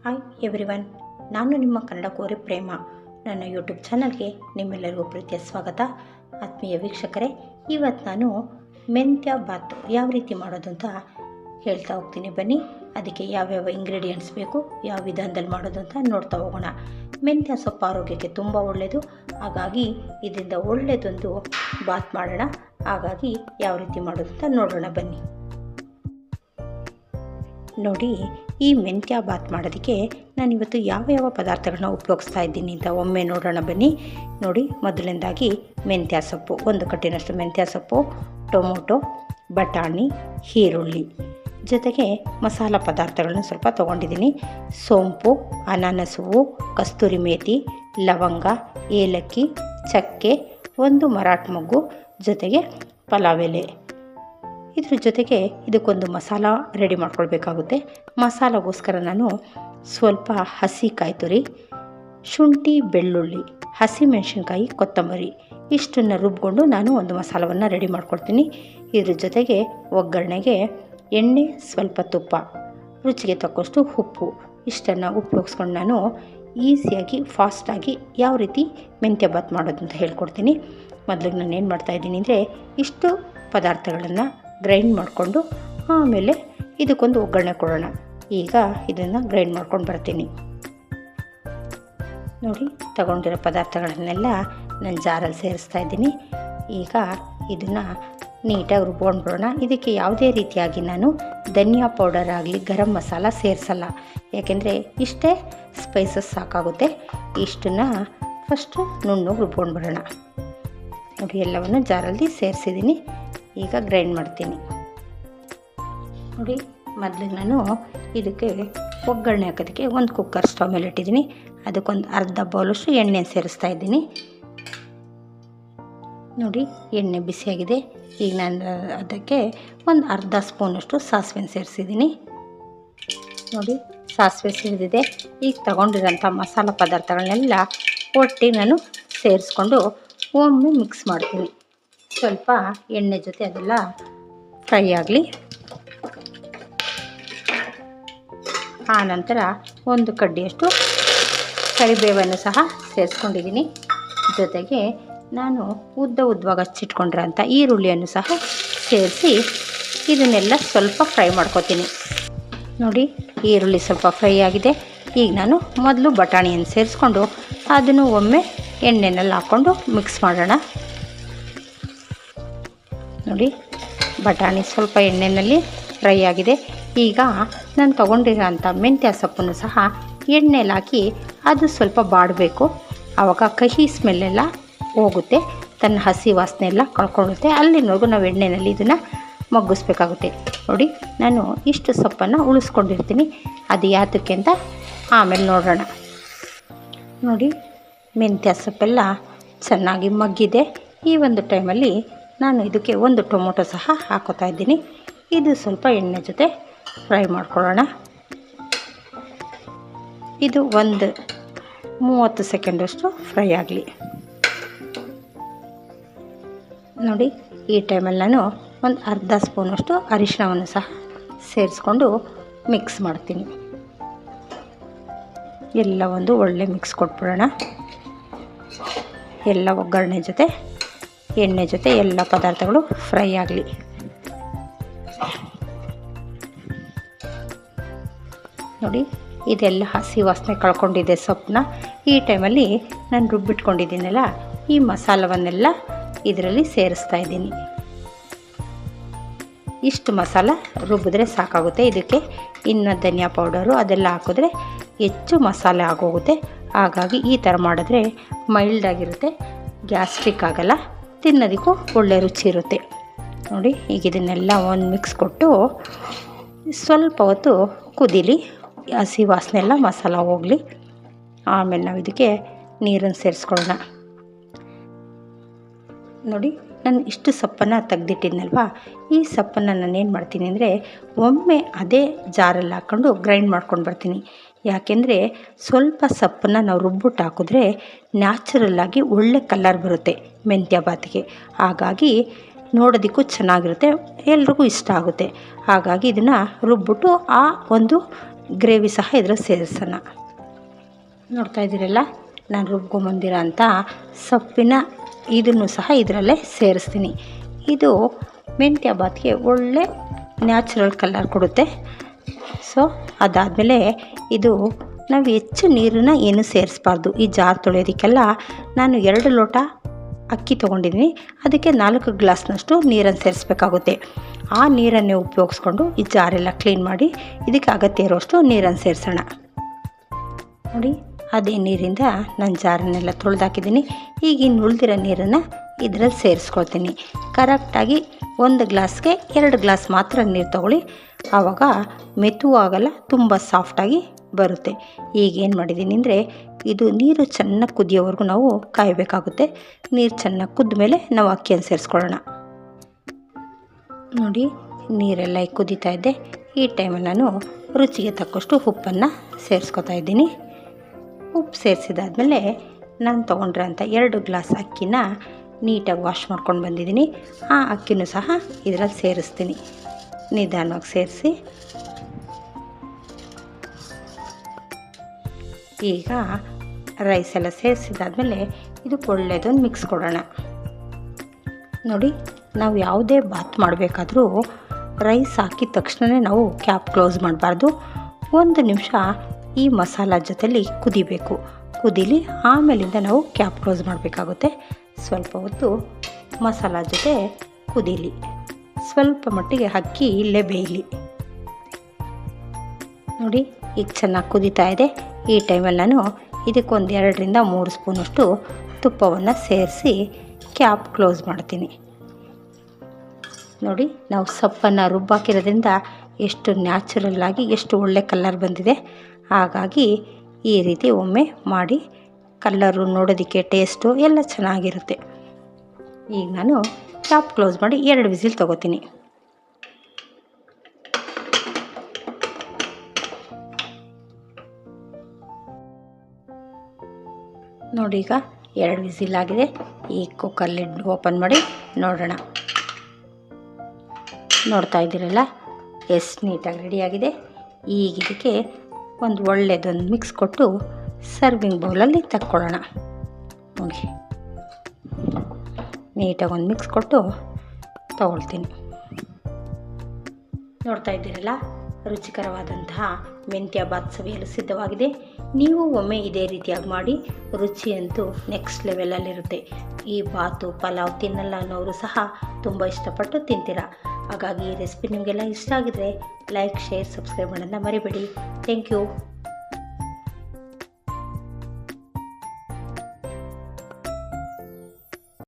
Hi everyone, ನಾನು ನಿಮ್ಮ ಕನ್ನಡ ಕೋರಿ ಪ್ರೇಮ. ನನ್ನ ಯೂಟ್ಯೂಬ್ ಚಾನಲ್ಗೆ ನಿಮ್ಮೆಲ್ಲರಿಗೂ ಪ್ರೀತಿಯ ಸ್ವಾಗತ. ಆತ್ಮೀಯ ವೀಕ್ಷಕರೇ, ಇವತ್ತು ನಾನು ಮೆಂತ್ಯ ಬಾತ್ ಯಾವ ರೀತಿ ಮಾಡೋದು ಅಂತ ಹೇಳ್ತಾ ಹೋಗ್ತೀನಿ. ಬನ್ನಿ, ಅದಕ್ಕೆ ಯಾವ್ಯಾವ ಇಂಗ್ರೀಡಿಯೆಂಟ್ಸ್ ಬೇಕು, ಯಾವ ವಿಧಾನದಲ್ಲಿ ಮಾಡೋದು ಅಂತ ನೋಡ್ತಾ ಹೋಗೋಣ. ಮೆಂತ್ಯ ಸೊಪ್ಪು ಆರೋಗ್ಯಕ್ಕೆ ತುಂಬ ಒಳ್ಳೆಯದು, ಹಾಗಾಗಿ ಇದರಿಂದ ಒಳ್ಳೆಯದೊಂದು ಬಾತ್ ಮಾಡೋಣ. ಹಾಗಾಗಿ ಯಾವ ರೀತಿ ಮಾಡೋದು ಅಂತ ನೋಡೋಣ ಬನ್ನಿ. ನೋಡಿ, ಈ ಮೆಂತ್ಯ ಬಾತ್ ಮಾಡೋದಕ್ಕೆ ನಾನಿವತ್ತು ಯಾವ ಪದಾರ್ಥಗಳನ್ನ ಉಪಯೋಗಿಸ್ತಾ ಇದ್ದೀನಿ ಅಂತ ಒಮ್ಮೆ ನೋಡೋಣ ಬನ್ನಿ. ನೋಡಿ, ಮೊದಲನೇದಾಗಿ ಮೆಂತ್ಯ ಸೊಪ್ಪು, 1 ಕಟ್ಟಿನಷ್ಟು ಮೆಂತ್ಯ ಸೊಪ್ಪು, ಟೊಮೊಟೊ, ಬಟಾಣಿ, ಈರುಳ್ಳಿ, ಜೊತೆಗೆ ಮಸಾಲ ಪದಾರ್ಥಗಳನ್ನ ಸ್ವಲ್ಪ ತೊಗೊಂಡಿದ್ದೀನಿ. ಸೋಂಪು, ಅನಾನಸು, ಕಸ್ತೂರಿ ಮೇಥಿ, ಲವಂಗ, ಏಲಕ್ಕಿ, ಚಕ್ಕೆ, 1 ಮರಾಠ ಮೊಗ್ಗು, ಜೊತೆಗೆ ಪಲಾವ್ ಎಲೆ. ಇದ್ರ ಜೊತೆಗೆ ಇದಕ್ಕೊಂದು ಮಸಾಲ ರೆಡಿ ಮಾಡ್ಕೊಳ್ಬೇಕಾಗುತ್ತೆ. ಮಸಾಲಗೋಸ್ಕರ ನಾನು ಸ್ವಲ್ಪ ಹಸಿ ಕಾಯಿ ತುರಿ, ಶುಂಠಿ, ಬೆಳ್ಳುಳ್ಳಿ, ಹಸಿಮೆಣಸಿನ್ಕಾಯಿ, ಕೊತ್ತಂಬರಿ ಇಷ್ಟನ್ನು ರುಬ್ಕೊಂಡು ನಾನು ಒಂದು ಮಸಾಲವನ್ನು ರೆಡಿ ಮಾಡ್ಕೊಳ್ತೀನಿ. ಇದ್ರ ಜೊತೆಗೆ ಒಗ್ಗರಣೆಗೆ ಎಣ್ಣೆ, ಸ್ವಲ್ಪ ತುಪ್ಪ, ರುಚಿಗೆ ತಕ್ಕಷ್ಟು ಉಪ್ಪು ಇಷ್ಟನ್ನು ಉಪಯೋಗಿಸ್ಕೊಂಡು ನಾನು ಈಸಿಯಾಗಿ ಫಾಸ್ಟಾಗಿ ಯಾವ ರೀತಿ ಮೆಂತ್ಯ ಬಾತ್ ಮಾಡೋದು ಅಂತ ಹೇಳ್ಕೊಡ್ತೀನಿ. ಮೊದಲಿಗೆ ನಾನು ಏನು ಮಾಡ್ತಾಯಿದ್ದೀನಿ ಅಂದರೆ, ಇಷ್ಟು ಪದಾರ್ಥಗಳನ್ನು ಗ್ರೈಂಡ್ ಮಾಡಿಕೊಂಡು ಆಮೇಲೆ ಇದಕ್ಕೊಂದು ಒಗ್ಗರಣೆ ಕೊಡೋಣ. ಈಗ ಇದನ್ನು ಗ್ರೈಂಡ್ ಮಾಡ್ಕೊಂಡು ಬರ್ತೀನಿ. ನೋಡಿ, ತಗೊಂಡಿರೋ ಪದಾರ್ಥಗಳನ್ನೆಲ್ಲ ನಾನು ಜಾರಲ್ಲಿ ಸೇರಿಸ್ತಾ ಇದ್ದೀನಿ. ಈಗ ಇದನ್ನು ನೀಟಾಗಿ ರುಬ್ಕೊಂಡು ಬರೋಣ. ಇದಕ್ಕೆ ಯಾವುದೇ ರೀತಿಯಾಗಿ ನಾನು ಧನಿಯಾ ಪೌಡರ್ ಆಗಲಿ ಗರಂ ಮಸಾಲ ಸೇರಿಸಲ್ಲ, ಯಾಕೆಂದರೆ ಇಷ್ಟೇ ಸ್ಪೈಸಸ್ ಸಾಕಾಗುತ್ತೆ. ಇಷ್ಟನ್ನು ಫಸ್ಟು ನುಣ್ಣಗೆ ರುಬ್ಕೊಂಡು ಬರೋಣ. ನೋಡಿ, ಎಲ್ಲವನ್ನು ಜಾರಲ್ಲಿ ಸೇರಿಸಿದ್ದೀನಿ. ಈಗ ಗ್ರೈಂಡ್ ಮಾಡ್ತೀನಿ. ನೋಡಿ, ಮೊದಲಿಗೆ ನಾನು ಇದಕ್ಕೆ ಒಗ್ಗರಣೆ ಹಾಕೋದಕ್ಕೆ ಒಂದು ಕುಕ್ಕರ್ ಸ್ಟವ್ ಮೇಲೆ ಇಟ್ಟಿದ್ದೀನಿ. ಅದಕ್ಕೊಂದು ಅರ್ಧ ಬೌಲಷ್ಟು ಎಣ್ಣೆ ಸೇರಿಸ್ತಾ ಇದ್ದೀನಿ. ನೋಡಿ, ಎಣ್ಣೆ ಬಿಸಿಯಾಗಿದೆ. ಈಗ ನಾನು ಅದಕ್ಕೆ ಒಂದು ಅರ್ಧ ಸ್ಪೂನಷ್ಟು ಸಾಸಿವೆ ಸೇರಿಸಿದ್ದೀನಿ. ನೋಡಿ, ಸಾಸಿವೆ ಸೇರಿದಿದೆ. ಈಗ ತಗೊಂಡಿರೋಂಥ ಮಸಾಲ ಪದಾರ್ಥಗಳನ್ನೆಲ್ಲ ಒಟ್ಟಿಗೆ ನಾನು ಸೇರಿಸ್ಕೊಂಡು ಒಮ್ಮೆ ಮಿಕ್ಸ್ ಮಾಡ್ತೀನಿ. ಸ್ವಲ್ಪ ಎಣ್ಣೆ ಜೊತೆ ಅದೆಲ್ಲ ಫ್ರೈ ಆಗಲಿ. ಆನಂತರ 1 ಕಡ್ಡಿಯಷ್ಟು ಕರಿಬೇವನ್ನು ಸಹ ಸೇರಿಸ್ಕೊಂಡಿದ್ದೀನಿ. ಜೊತೆಗೆ ನಾನು ಉದ್ದವಾಗಿ ಹಚ್ಚಿಟ್ಕೊಂಡಿರೋಂಥ ಈರುಳ್ಳಿಯನ್ನು ಸಹ ಸೇರಿಸಿ ಇದನ್ನೆಲ್ಲ ಸ್ವಲ್ಪ ಫ್ರೈ ಮಾಡ್ಕೊತೀನಿ. ನೋಡಿ, ಈರುಳ್ಳಿ ಸ್ವಲ್ಪ ಫ್ರೈ ಆಗಿದೆ. ಈಗ ನಾನು ಮೊದಲು ಬಟಾಣಿಯನ್ನು ಸೇರಿಸ್ಕೊಂಡು ಅದನ್ನು ಒಮ್ಮೆ ಎಣ್ಣೆನಲ್ಲಿ ಹಾಕ್ಕೊಂಡು ಮಿಕ್ಸ್ ಮಾಡೋಣ. ನೋಡಿ, ಬಟಾಣಿ ಸ್ವಲ್ಪ ಎಣ್ಣೆಯಲ್ಲಿ ಫ್ರೈ ಆಗಿದೆ. ಈಗ ನಾನು ತೊಗೊಂಡಿರೋಂಥ ಮೆಂತ್ಯ ಸೊಪ್ಪನ್ನು ಸಹ ಎಣ್ಣೆಲಿ ಹಾಕಿ ಅದು ಸ್ವಲ್ಪ ಬಾಡಬೇಕು. ಆವಾಗ ಕಹಿ ಸ್ಮೆಲ್ಲೆಲ್ಲ ಹೋಗುತ್ತೆ, ತನ್ನ ಹಸಿ ವಾಸನೆ ಎಲ್ಲ ಕಳ್ಕೊಳ್ಳುತ್ತೆ. ಅಲ್ಲಿನವರೆಗೂ ನಾವು ಎಣ್ಣೆಯಲ್ಲಿ ಇದನ್ನು ಮಗ್ಗಿಸ್ಬೇಕಾಗುತ್ತೆ. ನೋಡಿ, ನಾನು ಇಷ್ಟು ಸೊಪ್ಪನ್ನು ಉಳಿಸ್ಕೊಂಡಿರ್ತೀನಿ. ಅದು ಯಾತಕ್ಕೆ ಅಂತ ಆಮೇಲೆ ನೋಡೋಣ. ನೋಡಿ, ಮೆಂತ್ಯ ಸೊಪ್ಪೆಲ್ಲ ಚೆನ್ನಾಗಿ ಮಗ್ಗಿದೆ. ಈ ಒಂದು ಟೈಮಲ್ಲಿ ನಾನು ಇದಕ್ಕೆ 1 ಟೊಮೊಟೊ ಸಹ ಹಾಕೋತಾ ಇದ್ದೀನಿ. ಇದು ಸ್ವಲ್ಪ ಎಣ್ಣೆ ಜೊತೆ ಫ್ರೈ ಮಾಡ್ಕೊಳ್ಳೋಣ. ಇದು ಒಂದು 30 ಸೆಕೆಂಡಷ್ಟು ಫ್ರೈ ಆಗಲಿ. ನೋಡಿ, ಈ ಟೈಮಲ್ಲಿ ನಾನು ಒಂದು ಅರ್ಧ ಸ್ಪೂನಷ್ಟು ಅರಿಶಿಣವನ್ನು ಸಹ ಸೇರಿಸ್ಕೊಂಡು ಮಿಕ್ಸ್ ಮಾಡ್ತೀನಿ. ಎಲ್ಲ ಒಂದು ಒಳ್ಳೆ ಮಿಕ್ಸ್ ಕೊಟ್ಬಿಡೋಣ. ಎಲ್ಲ ಒಗ್ಗರಣೆ ಜೊತೆ ಎಣ್ಣೆ ಜೊತೆ ಎಲ್ಲ ಪದಾರ್ಥಗಳು ಫ್ರೈ ಆಗಲಿ. ನೋಡಿ, ಇದೆಲ್ಲ ಹಸಿ ವಾಸನೆ ಕಳ್ಕೊಂಡಿದೆ ಸೊಪ್ಪನ್ನ. ಈ ಟೈಮಲ್ಲಿ ನಾನು ರುಬ್ಬಿಟ್ಕೊಂಡಿದ್ದೀನಲ್ಲ, ಈ ಮಸಾಲವನ್ನೆಲ್ಲ ಇದರಲ್ಲಿ ಸೇರಿಸ್ತಾ ಇದ್ದೀನಿ. ಇಷ್ಟು ಮಸಾಲ ರುಬ್ಬಿದ್ರೆ ಸಾಕಾಗುತ್ತೆ. ಇದಕ್ಕೆ ಇನ್ನು ಧನಿಯಾ ಪೌಡರು ಅದೆಲ್ಲ ಹಾಕಿದ್ರೆ ಹೆಚ್ಚು ಮಸಾಲೆ ಆಗೋಗುತ್ತೆ. ಹಾಗಾಗಿ ಈ ಥರ ಮಾಡಿದ್ರೆ ಮೈಲ್ಡಾಗಿರುತ್ತೆ, ಗ್ಯಾಸ್ಟ್ರಿಕ್ ಆಗೋಲ್ಲ, ತಿನ್ನೋದಕ್ಕೂ ಒಳ್ಳೆ ರುಚಿ ಇರುತ್ತೆ. ನೋಡಿ, ಈಗ ಇದನ್ನೆಲ್ಲ ಒಂದು ಮಿಕ್ಸ್ ಕೊಟ್ಟು ಸ್ವಲ್ಪ ಹೊತ್ತು ಕುದೀಲಿ, ಹಸಿ ವಾಸನೆ ಎಲ್ಲ ಮಸಾಲ ಹೋಗಲಿ. ಆಮೇಲೆ ನಾವು ಇದಕ್ಕೆ ನೀರನ್ನು ಸೇರಿಸ್ಕೊಳ್ಳೋಣ. ನೋಡಿ, ನಾನು ಇಷ್ಟು ಸೊಪ್ಪನ್ನು ತೆಗ್ದಿಟ್ಟಿದ್ನಲ್ವ, ಈ ಸೊಪ್ಪನ್ನು ನಾನು ಏನು ಮಾಡ್ತೀನಿ ಅಂದರೆ ಒಮ್ಮೆ ಅದೇ ಜಾರಲ್ಲಿ ಹಾಕ್ಕೊಂಡು ಗ್ರೈಂಡ್ ಮಾಡ್ಕೊಂಡು ಬರ್ತೀನಿ. ಯಾಕೆಂದರೆ ಸ್ವಲ್ಪ ಸೊಪ್ಪನ್ನು ನಾವು ರುಬ್ಬಿಟ್ಟು ಹಾಕಿದ್ರೆ ನ್ಯಾಚುರಲ್ಲಾಗಿ ಒಳ್ಳೆ ಕಲರ್ ಬರುತ್ತೆ ಮೆಂತ್ಯ ಬಾತಿಗೆ. ಹಾಗಾಗಿ ನೋಡೋದಕ್ಕೂ ಚೆನ್ನಾಗಿರುತ್ತೆ, ಎಲ್ರಿಗೂ ಇಷ್ಟ ಆಗುತ್ತೆ. ಹಾಗಾಗಿ ಇದನ್ನು ರುಬ್ಬಿಟ್ಟು ಆ ಒಂದು ಗ್ರೇವಿ ಸಹ ಇದ್ರಲ್ಲಿ ಸೇರಿಸೋಣ. ನೋಡ್ತಾ ಇದ್ದೀರಲ್ಲ, ನಾನು ರುಬ್ಕೊಂಬಂದಿರೋ ಅಂಥ ಸೊಪ್ಪಿನ ಇದನ್ನು ಸಹ ಇದರಲ್ಲೇ ಸೇರಿಸ್ತೀನಿ. ಇದು ಮೆಂತ್ಯ ಬಾತ್ಗೆ ಒಳ್ಳೆ ನ್ಯಾಚುರಲ್ ಕಲರ್ ಕೊಡುತ್ತೆ. ಸೊ ಅದಾದಮೇಲೆ ಇದು ನಾವು ಹೆಚ್ಚು ನೀರನ್ನು ಏನು ಸೇರಿಸ್ಬಾರ್ದು. ಈ ಜಾರ್ ತೊಳೆಯೋದಕ್ಕೆಲ್ಲ ನಾನು 2 ಲೋಟ ಅಕ್ಕಿ ತೊಗೊಂಡಿದ್ದೀನಿ, ಅದಕ್ಕೆ 4 ಗ್ಲಾಸ್ನಷ್ಟು ನೀರನ್ನು ಸೇರಿಸ್ಬೇಕಾಗುತ್ತೆ. ಆ ನೀರನ್ನೇ ಉಪಯೋಗಿಸ್ಕೊಂಡು ಈ ಜಾರೆಲ್ಲ ಕ್ಲೀನ್ ಮಾಡಿ ಇದಕ್ಕೆ ಅಗತ್ಯ ಇರೋಷ್ಟು ನೀರನ್ನು ಸೇರಿಸೋಣ. ನೋಡಿ, ಅದೇ ನೀರಿಂದ ನಾನು ಜಾರನ್ನೆಲ್ಲ ತೊಳೆದಾಕಿದ್ದೀನಿ. ಈಗ ಇನ್ನು ಉಳಿದಿರೋ ನೀರನ್ನು ಇದರಲ್ಲಿ ಸೇರಿಸ್ಕೊಳ್ತೀನಿ. ಕರೆಕ್ಟಾಗಿ 1 ಗ್ಲಾಸ್ಗೆ 2 ಗ್ಲಾಸ್ ಮಾತ್ರ ನೀರು ತೊಗೊಳ್ಳಿ, ಆವಾಗ ಮೆತ್ತುವಾಗಲ್ಲ, ತುಂಬ ಸಾಫ್ಟಾಗಿ ಬರುತ್ತೆ. ಈಗ ಏನು ಮಾಡಿದ್ದೀನಿ ಅಂದರೆ, ಇದು ನೀರು ಚೆನ್ನಾಗಿ ಕುದಿಯೋವರೆಗೂ ನಾವು ಕಾಯಬೇಕಾಗುತ್ತೆ. ನೀರು ಚೆನ್ನಾಗಿ ಕುದ್ದ ಮೇಲೆ ನಾವು ಅಕ್ಕಿಯನ್ನು ಸೇರಿಸ್ಕೊಳ್ಳೋಣ. ನೋಡಿ, ನೀರೆಲ್ಲ ಕುದೀತಾ ಇದೆ. ಈ ಟೈಮಲ್ಲಿ ನಾನು ರುಚಿಗೆ ತಕ್ಕಷ್ಟು ಉಪ್ಪನ್ನು ಸೇರಿಸ್ಕೊತಾ ಇದ್ದೀನಿ. ಉಪ್ಪು ಸೇರಿಸಿದಾದ್ಮೇಲೆ ನಾನು ತೊಗೊಂಡಿರೋಂಥ 2 ಗ್ಲಾಸ್ ಅಕ್ಕಿನ ನೀಟಾಗಿ ವಾಶ್ ಮಾಡ್ಕೊಂಡು ಬಂದಿದ್ದೀನಿ. ಆ ಅಕ್ಕಿನೂ ಸಹ ಇದರಲ್ಲಿ ಸೇರಿಸ್ತೀನಿ. ನಿಧಾನವಾಗಿ ಸೇರಿಸಿ ಈಗ ರೈಸ್ ಎಲ್ಲ ಸೇರಿಸಿದಾದ್ಮೇಲೆ ಇದಕ್ಕೆ ಒಳ್ಳೆಯದೊಂದು ಮಿಕ್ಸ್ ಕೊಡೋಣ. ನೋಡಿ, ನಾವು ಯಾವುದೇ ಬಾತ್ ಮಾಡಬೇಕಾದ್ರೂ ರೈಸ್ ಹಾಕಿದ ತಕ್ಷಣವೇ ನಾವು ಕ್ಯಾಪ್ ಕ್ಲೋಸ್ ಮಾಡಬಾರ್ದು. 1 ನಿಮಿಷ ಈ ಮಸಾಲ ಜೊತೆಲಿ ಕುದಿಬೇಕು. ಕುದೀಲಿ, ಆಮೇಲಿಂದ ನಾವು ಕ್ಯಾಪ್ ಕ್ಲೋಸ್ ಮಾಡಬೇಕಾಗುತ್ತೆ. ಸ್ವಲ್ಪ ಹೊತ್ತು ಮಸಾಲ ಜೊತೆ ಕುದೀಲಿ, ಸ್ವಲ್ಪ ಮಟ್ಟಿಗೆ ಅಕ್ಕಿ ಇಲ್ಲೇ ಬೇಯಲಿ. ನೋಡಿ, ಈಗ ಚೆನ್ನಾಗಿ ಕುದೀತಾ ಇದೆ. ಈ ಟೈಮಲ್ಲಿ ನಾನು ಇದಕ್ಕೊಂದು 2ರಿಂದ 3 ಸ್ಪೂನಷ್ಟು ತುಪ್ಪವನ್ನು ಸೇರಿಸಿ ಕ್ಯಾಪ್ ಕ್ಲೋಸ್ ಮಾಡ್ತೀನಿ. ನೋಡಿ, ನಾವು ಸೊಪ್ಪನ್ನು ರುಬ್ಬಾಕಿರೋದ್ರಿಂದ ಎಷ್ಟು ನ್ಯಾಚುರಲ್ಲಾಗಿ ಎಷ್ಟು ಒಳ್ಳೆ ಕಲರ್ ಬಂದಿದೆ. ಹಾಗಾಗಿ ಈ ರೀತಿ ಒಮ್ಮೆ ಮಾಡಿ, ಕಲ್ಲರು ನೋಡೋದಕ್ಕೆ ಟೇಸ್ಟು ಎಲ್ಲ ಚೆನ್ನಾಗಿರುತ್ತೆ. ಈಗ ನಾನು ಕ್ಯಾಪ್ ಕ್ಲೋಸ್ ಮಾಡಿ 2 ವಿಸಿಲ್ ತೊಗೋತೀನಿ. ನೋಡಿ, ಈಗ 2 ವಿಸಿಲ್ ಆಗಿದೆ. ಈ ಕುಕ್ಕರ್ ಲಿಡ್ ಓಪನ್ ಮಾಡಿ ನೋಡೋಣ. ನೋಡ್ತಾ ಇದ್ದೀರಲ್ಲ, ಎಷ್ಟು ನೀಟಾಗಿ ರೆಡಿಯಾಗಿದೆ. ಈಗ ಇದಕ್ಕೆ ಒಂದು ಒಳ್ಳೆಯದೊಂದು ಮಿಕ್ಸ್ ಕೊಟ್ಟು ಸರ್ವಿಂಗ್ ಬೌಲಲ್ಲಿ ತಕ್ಕೊಳ್ಳೋಣ. ನೋಡಿ, ನೀಟಾಗಿ ಒಂದು ಮಿಕ್ಸ್ ಕೊಟ್ಟು ತಗೊಳ್ತೀನಿ. ನೋಡ್ತಾ ಇದ್ದೀರಲ್ಲ, ರುಚಿಕರವಾದಂತಹ ಮೆಂತ್ಯ ಬಾತ್ ಸವಿಯಲು ಸಿದ್ಧವಾಗಿದೆ. ನೀವು ಒಮ್ಮೆ ಇದೇ ರೀತಿಯಾಗಿ ಮಾಡಿ, ರುಚಿಯಂತೂ ನೆಕ್ಸ್ಟ್ ಲೆವೆಲಲ್ಲಿರುತ್ತೆ. ಈ ಬಾತು ಪಲಾವ್ ತಿನ್ನಲ್ಲ ಅನ್ನೋರು ಸಹ ತುಂಬ ಇಷ್ಟಪಟ್ಟು ತಿಂತೀರಾ. ಹಾಗಾಗಿ ಈ ರೆಸಿಪಿ ನಿಮಗೆಲ್ಲ ಇಷ್ಟ ಆಗಿದ್ರೆ ಲೈಕ್, ಶೇರ್, ಸಬ್ಸ್ಕ್ರೈಬ್ ಮಾಡೋದನ್ನ ಮರಿಬೇಡಿ. Thank you.